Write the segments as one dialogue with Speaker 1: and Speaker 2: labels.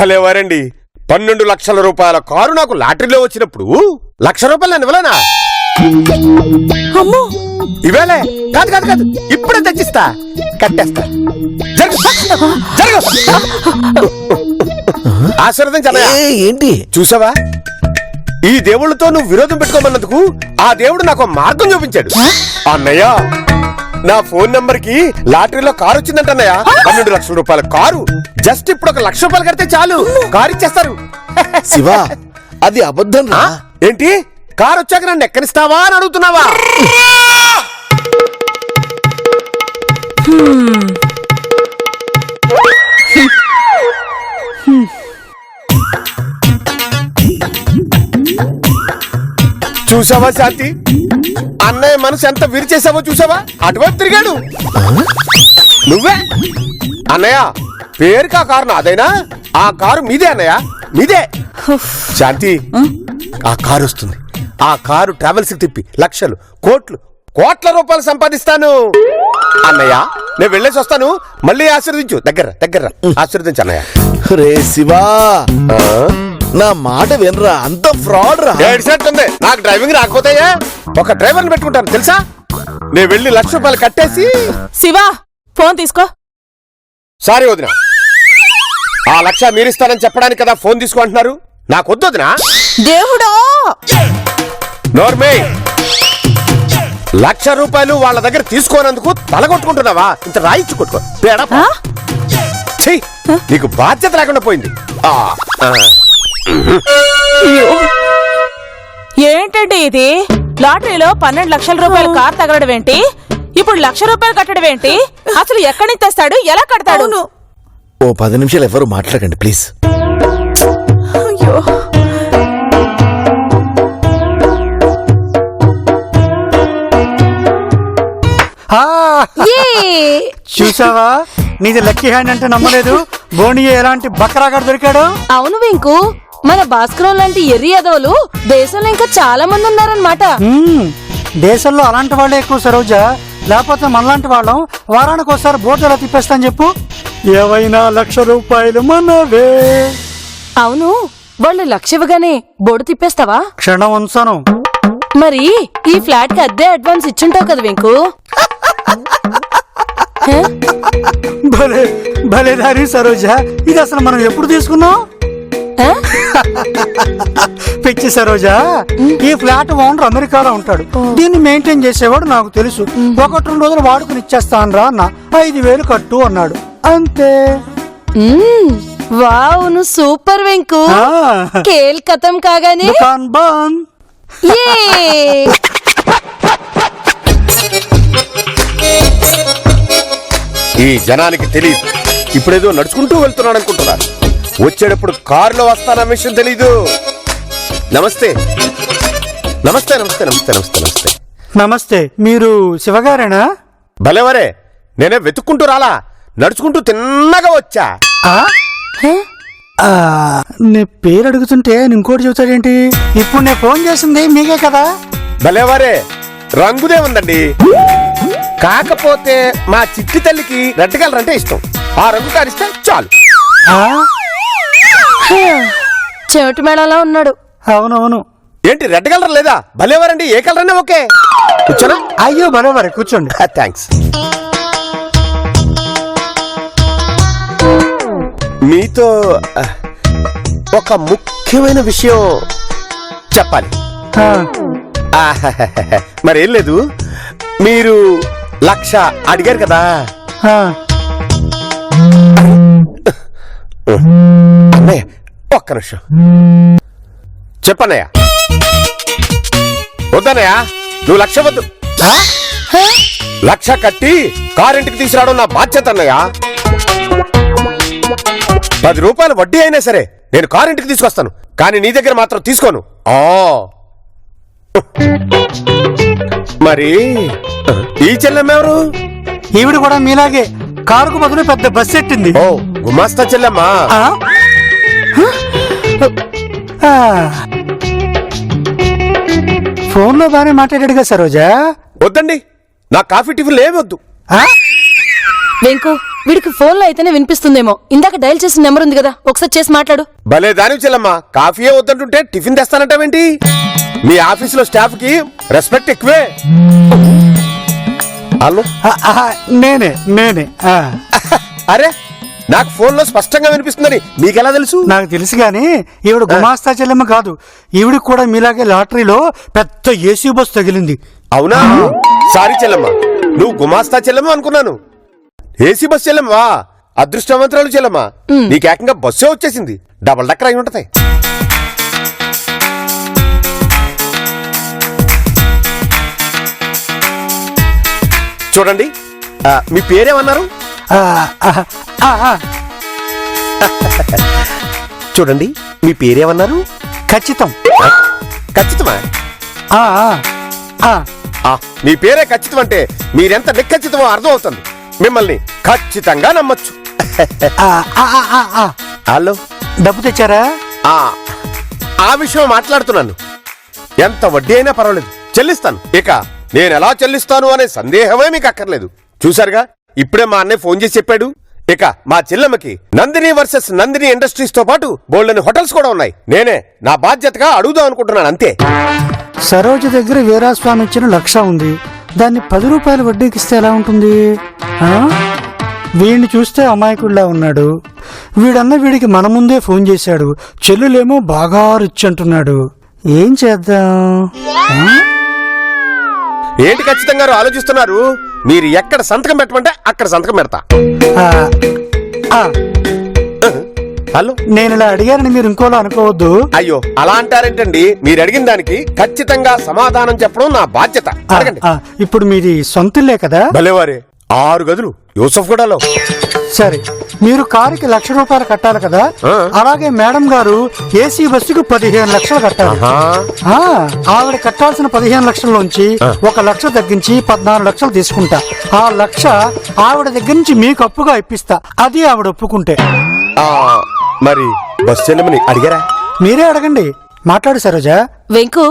Speaker 1: భలేవారండి, 12 లక్షల రూపాయల కారు నాకు లాటరీలో వచ్చినప్పుడు 1,00,000 రూపాయలు నన్ను ఇవ్వలేనా?
Speaker 2: అమ్మో,
Speaker 1: ఇవేలే కాదు కాదు కాదు, ఇప్పుడే తెచ్చిస్తా, కట్టేస్తా. ఆశీర్వదించాలా?
Speaker 3: ఏంటి
Speaker 1: చూసావా, ఈ దేవుళ్ళతో నువ్వు విరోధం పెట్టుకోమన్నందుకు ఆ దేవుడు నాకు మార్గం చూపించాడు. అన్నయ్య, నా ఫోన్ నంబర్ కి లాటరీలో కారు వచ్చిందంట అన్నయ్య. 12 లక్షల రూపాయల కారు. జస్ట్ ఇప్పుడు 1,00,000 రూపాయలు కడితే చాలు, కారు ఇచ్చేస్తారు.
Speaker 3: శివ, అది అబద్ధం రా.
Speaker 1: ఏంటి, కారు వచ్చాక నన్ను ఎక్కనిస్తావా అని అడుగుతున్నావా? చూసావా శాంతి, అన్నయ్య మనసు ఎంత విరిచేసావో చూసావా? అటువైపు తిరిగాడు. నువ్వే అన్నయ్య, పేరుకి ఆ కారు నాదైనా ఆ కారు మీదే అన్నయ్య, మీదే. శాంతి, ఆ కారు వస్తుంది. ఆ కారు ట్రావెల్స్ కి తిప్పి లక్షలు, కోట్ల రూపాయలు సంపాదిస్తాను. అన్నయ్య, నేను వెళ్ళేసి వస్తాను, మళ్ళీ ఆశీర్వదించు. దగ్గర ఆశీర్వదించు అన్నయ్య.
Speaker 3: రే శివా, నా మాట వినరా, అంత ఫ్రాడ్ రా.
Speaker 1: ఉంది, నాకు డ్రైవింగ్ రాకపోతాయా? ఒక డ్రైవర్ని పెట్టుకుంటాను తెలుసా? నేను వెళ్ళి 1,00,000 రూపాయలు కట్టేసి.
Speaker 2: శివా, ఫోన్ తీసుకో.
Speaker 1: సారీ వదిన, ఆ 1,00,000 మీరిస్తానని చెప్పడానికి కదా ఫోన్ తీసుకుంటున్నారు. నాకు వద్దు వదినా.
Speaker 2: దేవుడా,
Speaker 1: నోర్మే, 1,00,000 రూపాయలు వాళ్ళ దగ్గర తీసుకోనందుకు తలగొట్టుకుంటున్నావా? ఇంత రాయిచ్చు కొట్టుకో. నీకు బాధ్యత లేకుండా పోయింది.
Speaker 2: ఏంటండి ఇది? లాటరీలో 12 లక్షల రూపాయల కార్ తగలడం ఏంటి? ఇప్పుడు 1,00,000 రూపాయలు కట్టడం ఏంటి? అసలు ఎక్కడి నుంచి తెస్తాడు, ఎలా కడతాడు?
Speaker 3: ఓ 10 నిమిషాలు ఎవరు మాట్లాడకండి ప్లీజ్.
Speaker 2: అయ్యో,
Speaker 4: చూసావా, నీది లక్కీ హ్యాండ్ అంటే నమ్మలేదు. బోని ఎలాంటి బకరాగాడు దొరికాడు.
Speaker 5: అవును వెంకు, మన భాస్కరం లాంటి ఎర్రి ఎదవలు దేశంలో ఇంకా చాలా మంది ఉన్నారనమాట.
Speaker 4: దేశంలో అలాంటి వాళ్ళే ఎక్కువ సరోజ. లేకపోతే మనలాంటి వాళ్ళం వారానికి ఒకసారి బోర్డు ఎలా తిప్పేస్తాను చెప్పు. ఏవైనా 1,00,000 రూపాయలు మనవే.
Speaker 5: అవును, వాళ్ళు 1,00,000 ఇవ్వగానే బోర్డు తిప్పేస్తావా?
Speaker 4: క్షణం ఉంచాను.
Speaker 5: మరి ఈ ఫ్లాట్ కి అద్దె అడ్వాన్స్ ఇచ్చుంటావు కదా వెంకు.
Speaker 4: భలే భలే దారి సరోజ, ఇది అసలు మనం ఎప్పుడు తీసుకున్నాం? పిచ్చి సరోజ, ఈ ఫ్లాట్ ఓనర్ అమెరికాలో ఉంటాడు. దీన్ని మెయింటైన్ చేసేవాడు నాకు తెలుసు. 1-2 రోజులు వాడుకుని ఇచ్చేస్తాను రా అన్న. 5,000 కట్టు అన్నాడు, అంతే.
Speaker 5: వావ్, నువ్వు సూపర్ వెంకు. కేల్ కథం కాగానే
Speaker 4: దుకాన్ బంద్.
Speaker 1: ఈ జనానికి తెలియదు, ఇప్పుడేదో నడుచుకుంటూ వెళ్తున్నాడు అనుకుంటున్నారు. వచ్చేటప్పుడు కారులో వస్తాన విషయం తెలీదు. నమస్తే నమస్తే నమస్తే నమస్తే నమస్తే నమస్తే
Speaker 4: నమస్తే, మీరు శివగారేనా?
Speaker 1: భలేవరే, నేనే వెతుక్కుంటూ రాలా, నడుచుకుంటూ తిన్నగా వచ్చా.
Speaker 4: నీ పేరు అడుగుతుంటే ఇంకోటి చెబుతాడేంటి? ఇప్పుడు నేను ఫోన్ చేసింది మీకే కదా.
Speaker 1: భలేవారే, రంగుదే ఉందండి. కాకపోతే మా చిట్టి తల్లికి రెడ్ కలర్ అంటే ఇష్టం. ఆ రంగు కారిస్తే చాలు.
Speaker 5: చెవిటి మేళలా ఉన్నాడు.
Speaker 4: అవునవును.
Speaker 1: ఏంటి రెడ్ కలర్ లేదా? భలేవారండి, ఏ కలర్ అన్నా ఓకే. కూర్చోనా?
Speaker 4: అయ్యో భలేవారే, కూర్చోండి.
Speaker 1: థ్యాంక్స్. మీతో ఒక ముఖ్యమైన విషయం చెప్పాలి. మరేం లేదు, మీరు 1,00,000 అడిగారు కదా. అన్నయ్య, ఒక్క నిమిషం చెప్పన్నయ్య. వద్దన్నయ్య, నువ్వు 1,00,000 వద్దు. 1,00,000 కట్టి కారింటికి తీసుకురావడం నా బాధ్యత అన్నయ్య. 10 రూపాయలు వడ్డీ అయినా సరే నేను కారింటికి తీసుకొస్తాను, కానీ నీ దగ్గర మాత్రం తీసుకోను. మరి ఈ చెల్లెమ్మెవరు?
Speaker 4: ఈవిడ కూడా మీలాగే కారుకు బదులు పెద్ద బస్ ఎట్టింది.
Speaker 1: ఓ, గుమాస్తా చెల్లెమ్మా.
Speaker 4: ఫోన్ లో బానే మాట్లాడాడుగా సరోజా.
Speaker 1: వద్దండి, నా కాఫీ టిఫిన్లు ఏమి వద్దు.
Speaker 5: వెంకు వీడికి ఫోన్ లో అయితేనే వినిపిస్తుందేమో. ఇందాక డయల్ చేసిన నెంబర్ ఉంది కదా, ఒకసారి చేసి మాట్లాడు.
Speaker 1: భలే దాని చెల్లమ్మ, కాఫీయే వద్దంటుంటే టిఫిన్ తెస్తానంటావేంటి? మీ ఆఫీసులో స్టాఫ్ కి రెస్పెక్ట్ ఎక్కువే. హలో,
Speaker 4: నేనే
Speaker 1: అరే నాకు ఫోన్ లో స్పష్టంగా వినిపిస్తుందని మీకెలా తెలుసు?
Speaker 4: నాకు తెలుసు గాని ఈవిడ గుమాస్తా చెల్లెమ్మ కాదు. ఈవిడికి కూడా మీలాగే లాటరీలో పెద్ద ఏసీ బస్ తగిలింది.
Speaker 1: అవునా? సారీ చెల్లమ్మ, నువ్వు గుమాస్తా చెల్లమ్మ అనుకున్నాను. ఏసీ బస్ చెల్లమ్మా, అదృష్టవంతురాలు చెల్లమ్మ. నీకేకంగా బస్సే వచ్చేసింది. డబల్ డక్కర్ అయి ఉంటది. చూడండి, మీ పేరేమన్నారు? చూడండి, మీ పేరేమన్నారు?
Speaker 4: ఖచ్చితం.
Speaker 1: ఖచ్చితమా? మీ పేరే ఖచ్చితం అంటే మీరెంత నిఖచ్చితమో అర్థం అవుతుంది. మిమ్మల్ని ఖచ్చితంగా నమ్మొచ్చు. హలో,
Speaker 4: డబ్బు తెచ్చారా?
Speaker 1: ఆ విషయం మాట్లాడుతున్నాను. ఎంత వడ్డీ అయినా పర్వాలేదు, చెల్లిస్తాను. ఇక నేనెలా చెల్లిస్తాను అనే సందేహమే మీకు అక్కర్లేదు. చూసారుగా, ఇప్పుడే మా అన్నయ్య ఫోన్ చేసి చెప్పాడు. ఇక మా చెల్లెమ్మకి నందిని వర్సెస్ నందిని ఇండస్ట్రీస్ తో పాటు బోల్డెన్ హోటల్స్ కూడా ఉన్నాయి. నేనే నా బాధ్యతగా అడుగుదాం అనుకుంటున్నాను, అంతే.
Speaker 4: సరోజ దగ్గర వీరాస్వామి ఇచ్చిన 1,00,000 ఉంది. దాన్ని 10 రూపాయలు వడ్డీకి ఇస్తే ఎలా ఉంటుంది? వీడిని చూస్తే అమాయకుడిలా ఉన్నాడు. వీడన్న వీడికి మన ముందే ఫోన్ చేశాడు. చెల్లులేమో బాగా రిచ్ అంటున్నాడు. ఏం చేద్దాం?
Speaker 1: ఏంటి ఖచ్చితంగా ఆలోచిస్తున్నారు? మీరు ఎక్కడ సంతకం పెట్టమంటే అక్కడ సంతకం పెడతా. హలో,
Speaker 4: నేను ఇలా అడిగానని మీరు ఇంకోలా అనుకోవద్దు.
Speaker 1: అయ్యో, అలా అంటారేంటండి? మీరు అడిగిన దానికి ఖచ్చితంగా సమాధానం చెప్పడం నా బాధ్యత. అడగండి.
Speaker 4: ఇప్పుడు మీది సొంతలే కదా?
Speaker 1: భలేవారే, 6 గదులు యూసఫ్ గూడలో.
Speaker 4: సరే, మీరు కారుకి 1,00,000 రూపాయలు కట్టాలి కదా? అలాగే మేడం గారు ఏసీ బస్సుకు 15 లక్షలు కట్టాలి. ఆవిడ కట్టాల్సిన 15 లక్షల్లోంచి 1 లక్ష తగ్గించి 14 లక్షలు తీసుకుంటా. ఆ 1,00,000 ఆవిడ దగ్గర నుంచి మీకు అప్పుగా ఇప్పిస్తా. అది ఆవిడ ఒప్పుకుంటే.
Speaker 1: మరి బస్ చెల్లెమని అడిగారా?
Speaker 4: మీరే అడగండి. మాట్లాడు సరోజా.
Speaker 5: వెంకు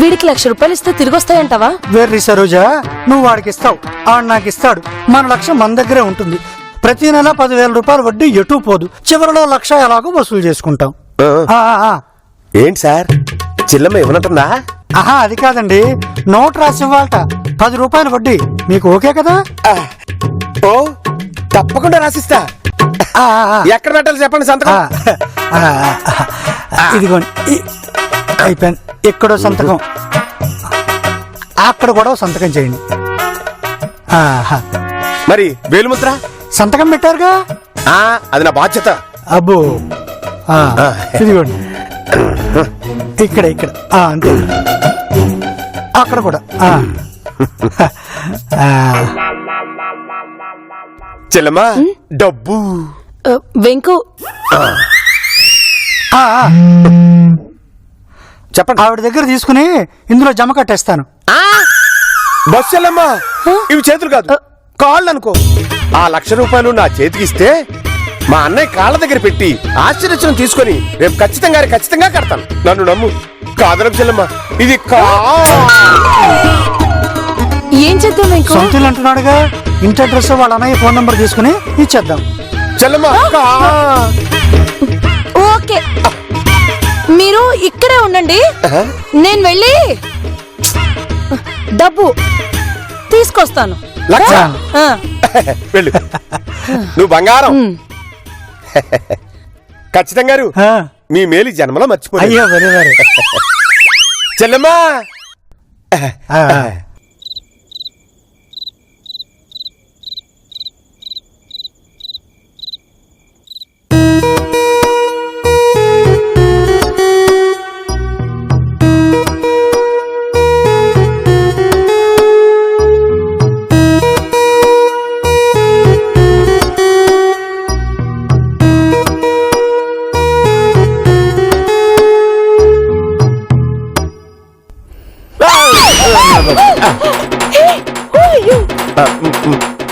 Speaker 5: వీడికి 1,00,000 రూపాయలు ఇస్తే తిరిగి వస్తాయంటావా?
Speaker 4: వెర్రి సరోజా, నువ్వు వాడికి ఇస్తావు, ఆడు నాకు ఇస్తాడు. మన 1,00,000 మన దగ్గరే ఉంటుంది. ప్రతి నెల 10,000 రూపాయలు వడ్డీ ఎటు పోదు. చివరిలో 1,00,000 ఎలాగో వసూలు చేసుకుంటాం.
Speaker 1: ఏంటి సార్, చెల్లెమ్మ ఇవ్వనంటుందా?
Speaker 4: అది కాదండి, నోట్ రాసి ఇవ్వాలట. 10 రూపాయలు వడ్డీ. మీకు ఓకే కదా?
Speaker 1: ఓ, తప్పకుండా రాసిస్తా. ఎక్కడ పెట్టాలి చెప్పండి సంతకం?
Speaker 4: ఇదిగోండి, అయిపోయింది. ఎక్కడో సంతకం, అక్కడ కూడా సంతకం చేయండి.
Speaker 1: మరి వేలుముద్ర
Speaker 4: సంతకం పెట్టారుగా?
Speaker 1: అది నా బాధ్యత.
Speaker 4: అబ్బో, ఇదిగోండి, ఇక్కడ ఇక్కడ అంతే. అక్కడ కూడా.
Speaker 1: చెల్లమ్మా, డబ్బు.
Speaker 5: వెంకు
Speaker 1: చెప్పండి.
Speaker 4: ఆవిడ దగ్గర తీసుకుని ఇందులో జమ కట్టేస్తాను.
Speaker 1: బస్ చెల్లమ్మా, ఇవి చేతులు కాదు, కాళ్ళు అనుకో. ఆ 1,00,000 రూపాయలు నా చేతికి ఇస్తే మా అన్నయ్య కాళ్ళ దగ్గర పెట్టి ఆశీర్వచనం తీసుకొని రేపు ఖచ్చితంగా కడతాను. నన్ను నమ్ము. కాదనకు చెల్లమ్మా, ఇది
Speaker 5: ఏం చేద్దాం వెంకు?
Speaker 4: సొంతలు అంటున్నాడుగా, ఇంటి అడ్రస్ వాళ్ళ అన్నయ్య ఫోన్ నంబర్ తీసుకుని ఇచ్చేద్దాం.
Speaker 1: చెల్లమ్మా,
Speaker 5: ఓకే, మీరు ఇక్కడే ఉండండి. నేను వెళ్ళి డబ్బు తీసుకొస్తాను.
Speaker 1: 1,00,000 వెళ్ళు, నువ్వు బంగారం. ఖచ్చితంగా మీ మేలు జన్మలో మర్చిపోయి.
Speaker 4: అయ్యో వెరీ
Speaker 1: చెల్లమ్మా.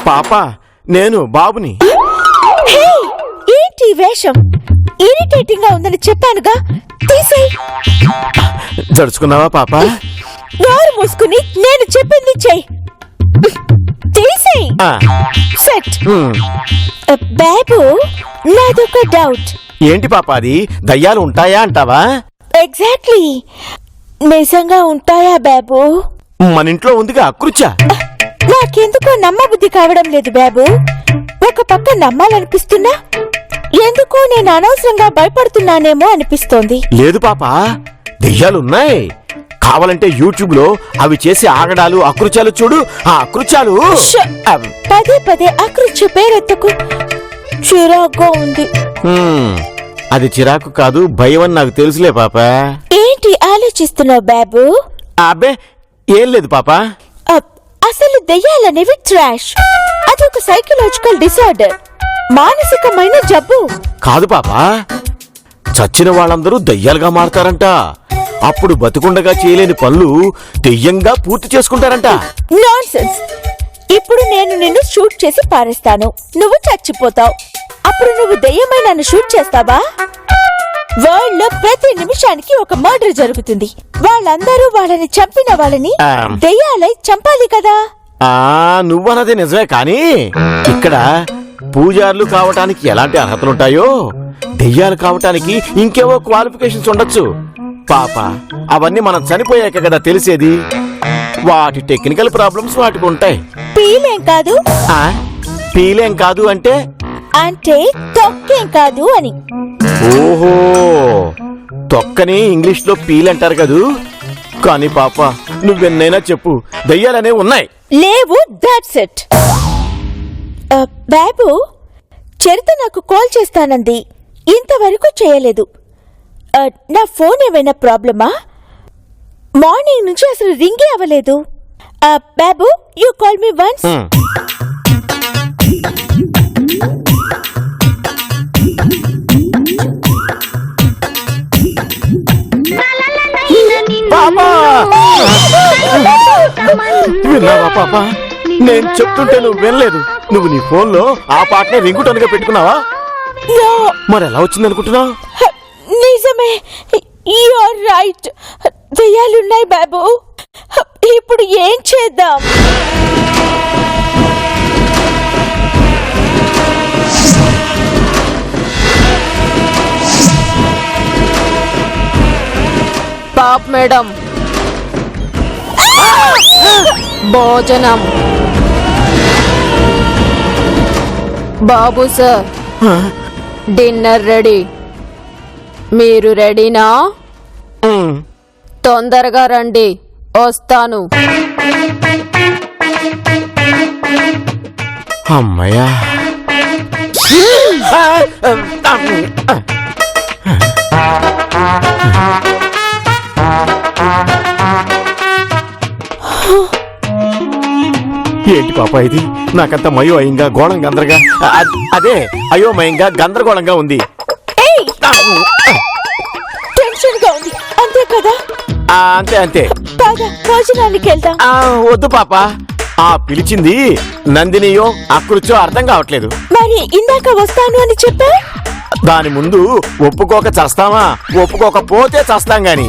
Speaker 3: పాప, నేను బాబుని.
Speaker 6: ఏంటి వేషం? ఇరిటేటింగ్ గా ఉందని చెప్పానుగా, తీసేయ్.
Speaker 3: జడుచుకున్నావా పాప?
Speaker 6: నోరు మూసుకుని నేను చెప్పింది చెయ్యి. తీసేయ్. సెట్. బాబు, నాదొక డౌట్.
Speaker 3: ఏంటి పాప అది? దయ్యాలు ఉంటాయా అంటావా?
Speaker 6: ఎగ్జాక్ట్లీ. నిజంగా ఉంటాయా బాబు?
Speaker 3: మన ఇంట్లో ఉందిగా అకృత్య.
Speaker 6: నాకెందుకో నమ్మబుద్ధి కావడం లేదు బాబు. ఒక పక్క నమ్మాలనిపిస్తున్నా, ఎందుకో నేను అనవసరంగా భయపడుతున్నానేమో అనిపిస్తోంది.
Speaker 3: లేదు పాప, దెయ్యాలున్నాయి. కావాలంటే యూట్యూబ్ లో అవి చేసే ఆగడాలు అకృత్యాలు చూడు. ఆ అకృత్యాలు
Speaker 6: ష్! పదే పదే అకృత్య పేరెత్తకు. చిరాగ్గా ఉంది.
Speaker 3: అది చిరాకు కాదు, భయం అని నాకు తెలుసులే పాప.
Speaker 6: ఏంటి ఆలోచిస్తున్నావు బాబు?
Speaker 3: అబ్బే ఏం లేదు పాప.
Speaker 6: అసలు దెయ్యాలనేవి ట్రాష్. అదొక సైకలాజికల్ డిసార్డర్, మానసికమైన జబ్బు.
Speaker 3: కాదు పాప, చచ్చిన వాళ్ళందరూ దయ్యాలుగా మారతారంట. అప్పుడు బతుకుండగా చేయలేని పనులు దెయ్యంగా పూర్తి చేసుకుంటారంట.
Speaker 6: నాన్సెన్స్. ఇప్పుడు నేను నిన్ను షూట్ చేసి పారేస్తాను, నువ్వు చచ్చిపోతావు. అప్పుడు నువ్వు దెయ్యమై నన్ను షూట్ చేస్తావా? వరల్డ్ లో ప్రతి నిమిషానికి ఒక మర్డర్ జరుగుతుంది. వాళ్ళందరూ వాళ్ళని చంపిన వాళ్ళని దెయ్యాలై చంపాలి కదా.
Speaker 3: నువ్వన్నది నిజమే, కానీ ఇక్కడ పూజారులు కావటానికి ఎలాంటి అర్హతలుంటాయో దెయ్యాలు కావటానికి ఇంకేవో క్వాలిఫికేషన్స్ ఉండొచ్చు పాప. అవన్నీ మనం చనిపోయాక కదా తెలిసేది. వాటి టెక్నికల్ ప్రాబ్లమ్స్ వాటికి ఉంటాయి.
Speaker 6: పీలేం కాదు.
Speaker 3: పీలేం కాదు అంటే
Speaker 6: అంటే తొక్కేం కాదు అని.
Speaker 3: ఓహో, తొక్కని ఇంగ్లీష్ లో పీల్ అంటారు కదూ. కానీ పాప, నువ్వెన్నైనా చెప్పు, దయ్యాలనే ఉన్నాయి.
Speaker 6: లేవు, దాట్స్ ఇట్. బాబు, చరిత నాకు కాల్ చేస్తానంది, ఇంతవరకు చేయలేదు. నా ఫోన్ ఏమైనా ప్రాబ్లమా? మార్నింగ్ నుంచి అసలు రింగే అవ్వలేదు. బాబు, యూ కాల్ మీ వన్స్.
Speaker 3: విన్నావా పాప? నేను చెప్తుంటే నువ్వు వినలేదు. నువ్వు నీ ఫోన్ లో ఆ పాటనే రింగుటోన్గా పెట్టుకున్నావా? మరి ఎలా వచ్చింది అనుకుంటున్నావు?
Speaker 6: నిజమే, యూఆర్ రైట్. దెయ్యాలున్నాయి బాబు. ఇప్పుడు ఏం చేద్దాం?
Speaker 5: పాప్ మేడం, భోజనం. బాబు సార్, డిన్నర్ రెడీ. మీరు రెడీనా? తొందరగా రండి, వస్తాను.
Speaker 3: అమ్మయ్యా. ఏంటి పాప ఇది? నాకంత మయోమయంగా గోళంగా అదే అయోమయంగా గందరగోళంగా ఉంది.
Speaker 6: టెన్షన్ గా ఉంది, అంతే కదా?
Speaker 3: అంతే అంతే.
Speaker 6: భోజనానికి వెళ్దాం.
Speaker 3: వద్దు పాప, పిలిచింది నందినియో అకృత్యో అర్థం కావట్లేదు.
Speaker 6: మరి ఇందాక వస్తాను అని చెప్పా.
Speaker 3: దాని ముందు ఒప్పుకోక చస్తామా? ఒప్పుకోకపోతే చస్తాం గాని.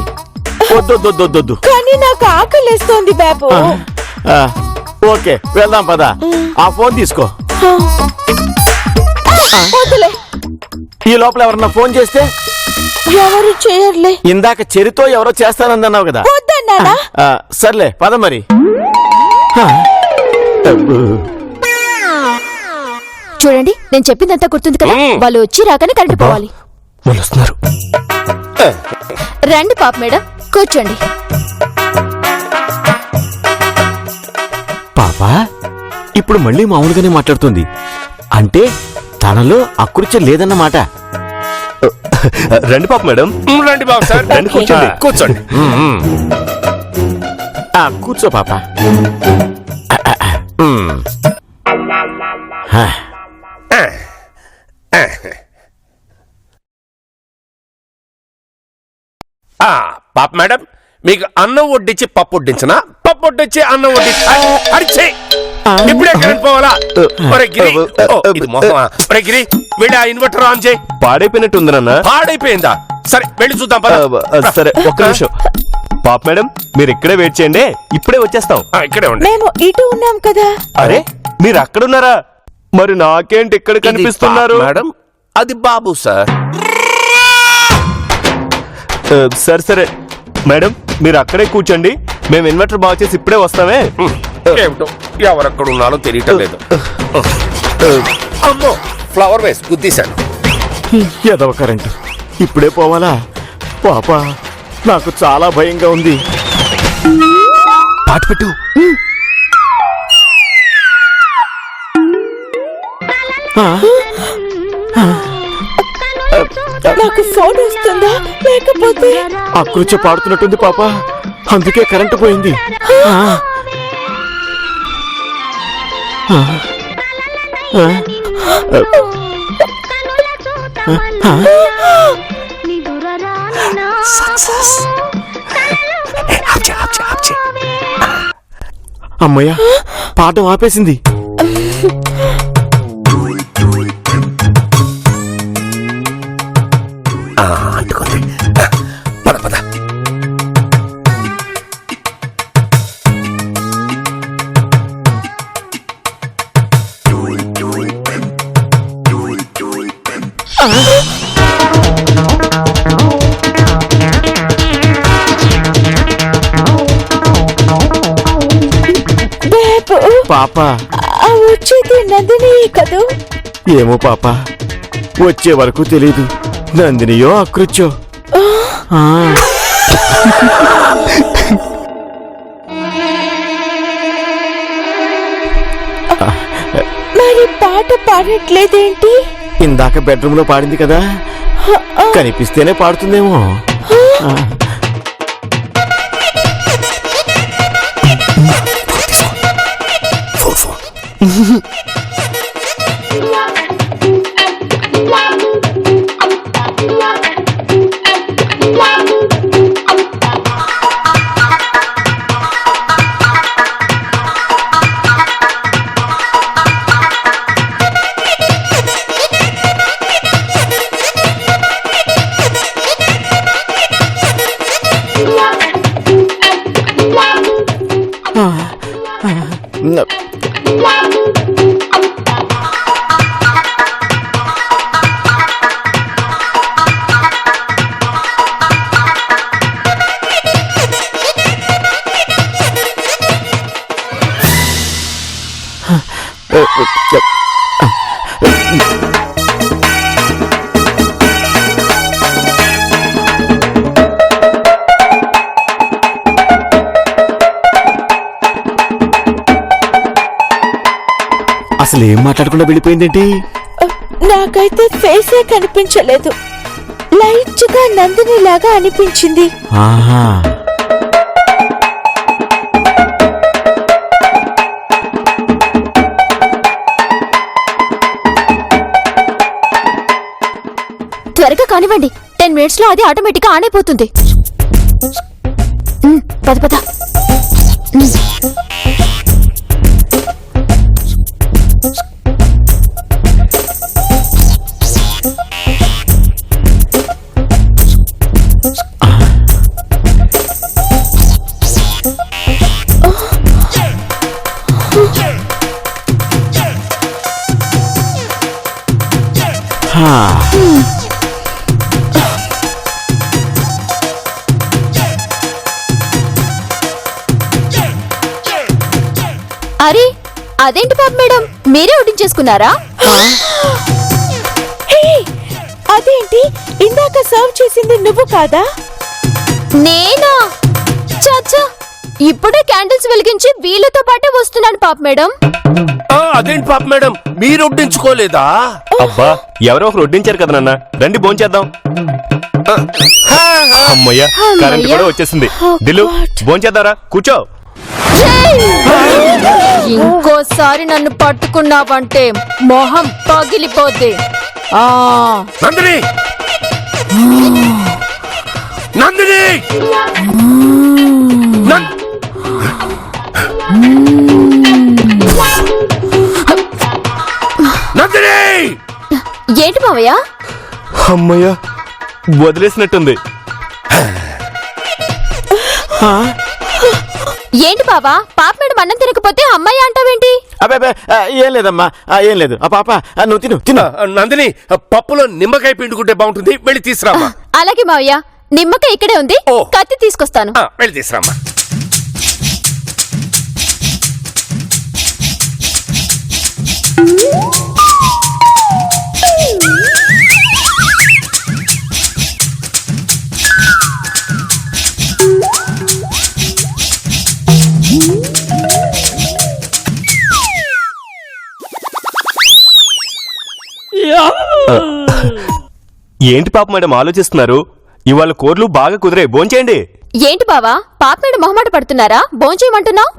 Speaker 3: వద్దొద్దొద్దొద్దు.
Speaker 6: కానీ నాకు ఆకలేస్తోంది బాబు.
Speaker 3: ఓకే, వెళ్దాం పద. ఆ ఫోన్ తీసుకో.
Speaker 6: వద్దులే.
Speaker 3: ఈ లోపల ఎవరన్నా ఫోన్ చేస్తే?
Speaker 6: ఎవరు చేయర్లే.
Speaker 3: ఇందాక చెరితో ఎవరో చేస్తానందన్నావు కదా.
Speaker 6: వద్దన్నానా?
Speaker 3: సర్లే పద మరి.
Speaker 5: చూడండి, నేను చెప్పిందంతా గుర్తుంది కదా. వాళ్ళు వచ్చి రాకనే కరెంట్ పోవాలి.
Speaker 3: వాళ్ళు వస్తున్నారు.
Speaker 5: రండి పాప మేడం, కూర్చోండి.
Speaker 3: పాపా, ఇప్పుడు మళ్ళీ మామూలుగానే మాట్లాడుతుంది. అంటే తనలో అకృత్యం లేదన్నమాట.
Speaker 7: రండి పాప మేడం.
Speaker 1: రండి బాబు సార్,
Speaker 7: రండి, కూర్చోండి.
Speaker 1: కూర్చోండి.
Speaker 3: కూర్చో పాప.
Speaker 1: పాప మేడం, మీకు అన్నం వడ్డించి పప్పు వడ్డించనా? పప్పు వడ్డించి అన్నం వడ్డించి అడిచే ఇప్పుడే కరెంట్ పోవాలా? ఒరే గిరి, ఇది మొహమా? ఒరే గిరి, వెళ్ళి ఆ ఇన్వర్టర్ ఆన్ చేయి.
Speaker 7: పాడైపోయినట్టు ఉంది నాన్న.
Speaker 1: పాడైపోయిందా? సరే వెళ్ళి చూద్దాం పద.
Speaker 7: సరే, ఒక్క నిమిషం. పాప్ మేడం మీరు ఇక్కడే వెయిట్ చేయండి, ఇప్పుడే వచ్చేస్తాం.
Speaker 1: ఇక్కడే ఉండి.
Speaker 6: మేము ఇటు ఉన్నాం కదా.
Speaker 7: అరే మీరు అక్కడున్నారా? మరి నాకేంటి ఇక్కడ కనిపిస్తున్నారు?
Speaker 1: మేడం అది బాబు సార్.
Speaker 7: సరే సరే మేడం మీరు అక్కడే కూర్చోండి, మేము ఇన్వర్టర్ బాగు చేసి ఇప్పుడే వస్తామే.
Speaker 1: ఏమిటో ఎవరెక్కడ ఉన్నారో తెలియటం లేదు. అమ్మో ఫ్లవర్ వేస్ గుద్దీశాను.
Speaker 3: ఎదవ కరెంటు ఇప్పుడే పోవాలా? పాప నాకు చాలా భయంగా ఉంది.
Speaker 7: పాట పెట్టు.
Speaker 6: నాకు ఫోన్ వస్తుందా లేకపోతే?
Speaker 3: అకృత్య పాడుతున్నట్టుంది పాప, అందుకే కరెంటు పోయింది. ఆ. ఆ. ఆ. అమ్మయ్య పాఠం ఆపేసింది.
Speaker 1: అంటుకుంది. పద పద.
Speaker 3: పాప
Speaker 6: వచ్చేది నందిని కదూ?
Speaker 3: ఏమో పాప, వచ్చే వరకు తెలీదు. నందినియో అకృత్యో. ఆ.
Speaker 6: మరి పాట పాడట్లేదేంటి?
Speaker 3: ఇందాక బెడ్రూమ్ లో పాడింది కదా, కనిపిస్తేనే పాడుతుందేమో. ఆ. అసలు ఏం మాట్లాడకుండా వెళ్ళిపోయిందేంటి?
Speaker 6: నాకైతే ఫేసే కనిపించలేదు. లైట్ గా నందిని లాగా అనిపించింది.
Speaker 3: ఆహా.
Speaker 5: త్వరగా కానివ్వండి, 10 minutes లో అది ఆటోమేటిక్ గా ఆన్ అయిపోతుంది. పద పద. అరే అదేంటి పాప మేడం, మీరే వడ్డించేసుకున్నారా?
Speaker 6: అదేంటి ఇందాక సర్వ్ చేసింది నువ్వు కాదా?
Speaker 5: నేనా? చాచా, ఇప్పుడే క్యాండిల్స్ వెలిగించి వీళ్ళతో పాటే వస్తున్నాను పాప మేడం.
Speaker 1: అదేంటి పాప మేడం మీరు వడ్డించుకోలేదా?
Speaker 7: అబ్బా ఎవరో ఒకరు వడ్డించారు కదా నాన్న, రండి భోంచేద్దాం. అమ్మయ్య కరెంట్ కూడా వచ్చేసింది. దిల్లు భోంచేద్దారా, కూర్చో.
Speaker 5: ఇంకోసారి నన్ను పట్టుకున్నావంటే మొహం పగిలిపోద్ది.
Speaker 1: నందిని నందిని నందిని
Speaker 5: ఏంటి మావయ్య?
Speaker 7: అమ్మయ్య వదిలేసినట్టుంది.
Speaker 5: ఏంటి బావా పాప మేడం అన్నం తినకపోతే అమ్మాయి అంటావేంటి?
Speaker 3: అబ్బే ఏం లేదమ్మా ఏం లేదు ఆ పాప నువ్వు తిను తిను.
Speaker 8: నందిని పప్పులో నిమ్మకాయ పిండుకుంటే బాగుంటుంది, వెళ్ళి తీసురామ్మా.
Speaker 5: అలాగే మావయ్య, నిమ్మకాయ ఇక్కడే ఉంది,
Speaker 8: ఓ.
Speaker 5: కత్తి తీసుకొస్తాను.
Speaker 8: వెళ్ళి తీసురామ్మా.
Speaker 7: ఏంటి పాప మేడం ఆలోచిస్తున్నారు? ఇవాళ కూరలు బాగా కుదిరే, భోంచేయండి.
Speaker 5: ఏంటి బావా పాప మేడం మొహమాట పడుతున్నారా? భోంచేయమంటున్నావు?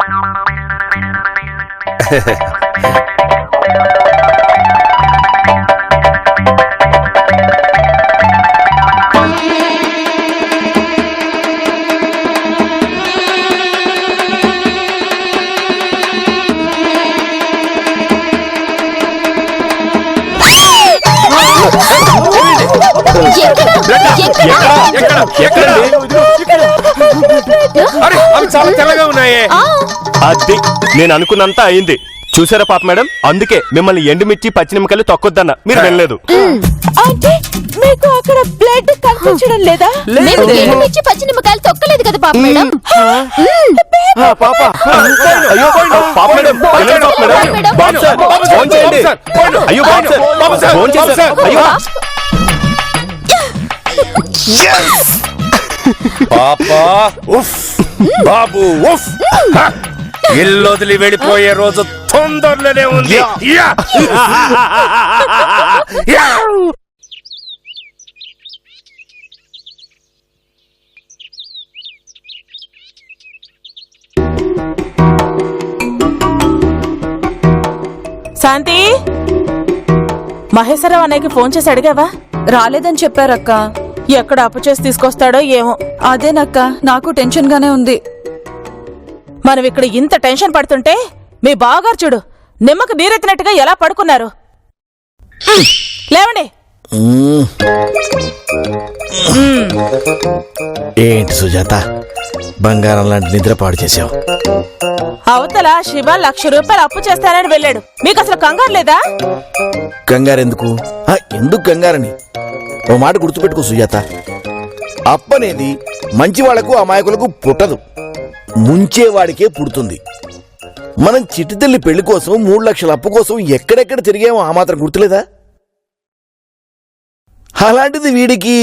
Speaker 8: అరే, అవి చాలా తెల్లగా ఉన్నాయే.
Speaker 7: అది నేను అనుకున్నంత అయింది. చూసారా పాప మేడం, అందుకే మిమ్మల్ని ఎండుమిర్చి పచ్చినిమ్మకాయలు తొక్కొద్దన్న, మీరు వెళ్ళలేదు.
Speaker 6: అంటే మీకు అక్కడ బ్లడ్ కనిపించడం లేదా?
Speaker 5: మేము ఎండుమిర్చి పచ్చి నిమ్మకాయలు తొక్కలేదు కదా పాప మేడం.
Speaker 3: పాప
Speaker 7: అయ్యో పాప మేడం, వెళ్ళండి పాప మేడం. బాబు సార్, భోంచేయండి. అయ్యో బాబు సార్, భోంచేశారు. అయ్యో
Speaker 8: పాపా ఉఫ్, బాబు ఉఫ్. ఇల్లు వదిలి వెళ్ళిపోయే రోజు తొందరలోనే ఉంది. యా! యా!
Speaker 2: శాంతి, మహేశ్వరరావు అన్నయ్యకి ఫోన్ చేసి అడిగావా?
Speaker 9: రాలేదని చెప్పారక్క.
Speaker 2: ఎక్కడ అప్పు చేసి తీసుకొస్తాడో ఏమో.
Speaker 9: అదేనక్క, నాకు టెన్షన్ గానే ఉంది.
Speaker 2: మనం ఇక్కడ ఇంత టెన్షన్ పడుతుంటే మీ బావగారు చూడు నిమ్మకు నీరెత్తినట్టుగా ఎలా పడుకున్నారు. లేవండి.
Speaker 3: ఏంటి సుజాత, బంగారం లాంటి నిద్ర పాడు చేసావు.
Speaker 2: అవతల శివ 1,00,000 రూపాయలు అప్పు చేస్తానని వెళ్ళాడు. మీకు అసలు కంగారు లేదా?
Speaker 3: కంగారెందుకు? ఎందుకు కంగారని ఓ మాట గుర్తుపెట్టుకో సుజాత, అప్పనేది మంచి వాళ్లకు అమాయకులకు పుట్టదు, ముంచేవాడికే పుడుతుంది. మనం చిట్టితల్లి పెళ్లి కోసం 3 లక్షల అప్పు కోసం ఎక్కడెక్కడ తిరిగామో ఆ మాత్రం గుర్తులేదా? అలాంటిది వీడికి